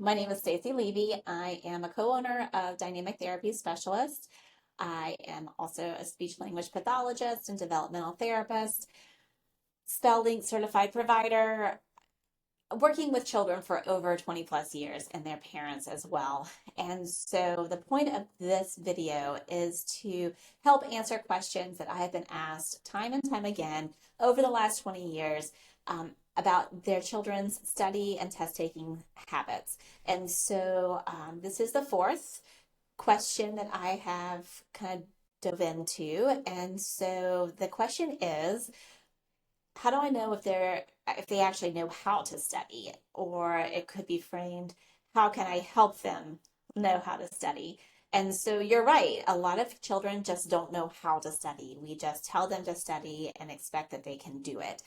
My name is Stacey Levy. I am a co-owner of Dynamic Therapy Specialist. I am also a speech language pathologist and developmental therapist, spelling certified provider, working with children for over 20 plus years and their parents as well. And so the point of this video is to help answer questions that I have been asked time and time again over the last 20 years about their children's study and test taking habits. And so this is the fourth question that I have kind of dove into. And so the question is, how do I know if they actually know how to study? Or it could be framed, how can I help them know how to study? And so you're right, a lot of children just don't know how to study. We just tell them to study and expect that they can do it.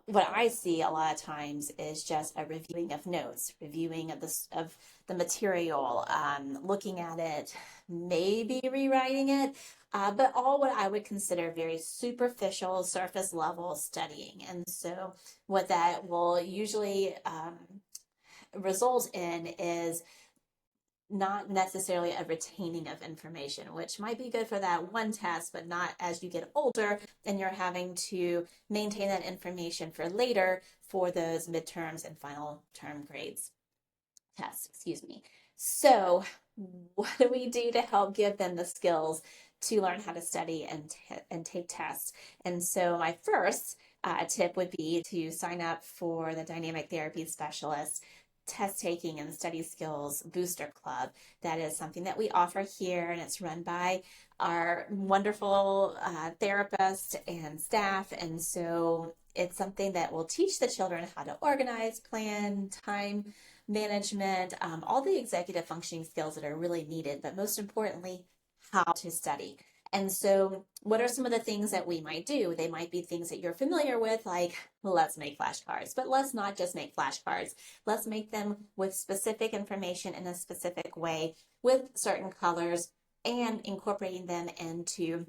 What I see a lot of times is just a reviewing of notes, reviewing of the material, looking at it, maybe rewriting it, but all what I would consider very superficial, surface level studying. And so what that will usually result in is not necessarily a retaining of information, which might be good for that one test, but not as you get older and you're having to maintain that information for later for those midterms and final term grades tests, excuse me. So what do we do to help give them the skills to learn how to study and take tests? And so my first tip would be to sign up for the Dynamic Therapy Specialist Test Taking and Study Skills Booster Club. That is something that we offer here, and it's run by our wonderful therapists and staff. And so it's something that will teach the children how to organize, plan, time management, all the executive functioning skills that are really needed, but most importantly, how to study. And so what are some of the things that we might do? They might be things that you're familiar with, like let's make flashcards, but let's not just make flashcards. Let's make them with specific information in a specific way with certain colors and incorporating them into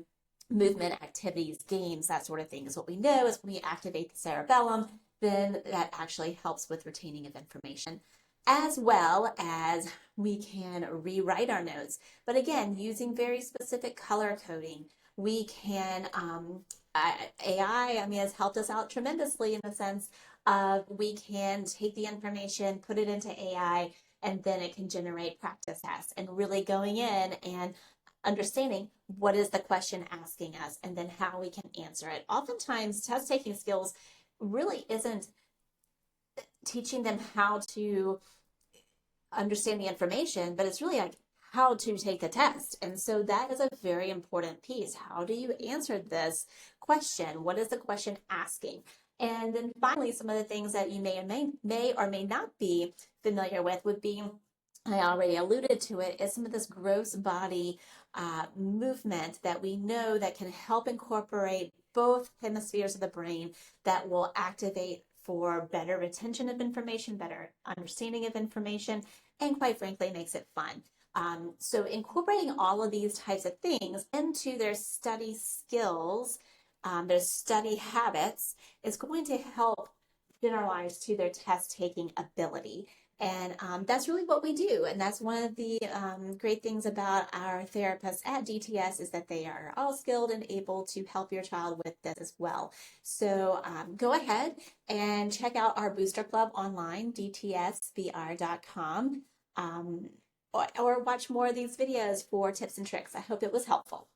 movement activities, games, that sort of thing. Is what we know is when we activate the cerebellum, then that actually helps with retaining of information, as well as we can rewrite our notes. But again, using very specific color coding, we can, AI, has helped us out tremendously in the sense of we can take the information, put it into AI, and then it can generate practice tests and really going in and understanding what is the question asking us and then how we can answer it. Oftentimes, test taking skills really isn't teaching them how to understand the information, but it's really like how to take the test. And so that is a very important piece. How do you answer this question? What is the question asking? And then finally, some of the things that you may or may not be familiar with would be, I already alluded to it, is some of this gross body movement that we know that can help incorporate both hemispheres of the brain that will activate for better retention of information, better understanding of information, and quite frankly, makes it fun. So incorporating all of these types of things into their study skills, their study habits, is going to help generalize to their test-taking ability. And that's really what we do. And that's one of the great things about our therapists at DTS is that they are all skilled and able to help your child with this as well. So go ahead and check out our booster club online, dtsbr.com, or watch more of these videos for tips and tricks. I hope it was helpful.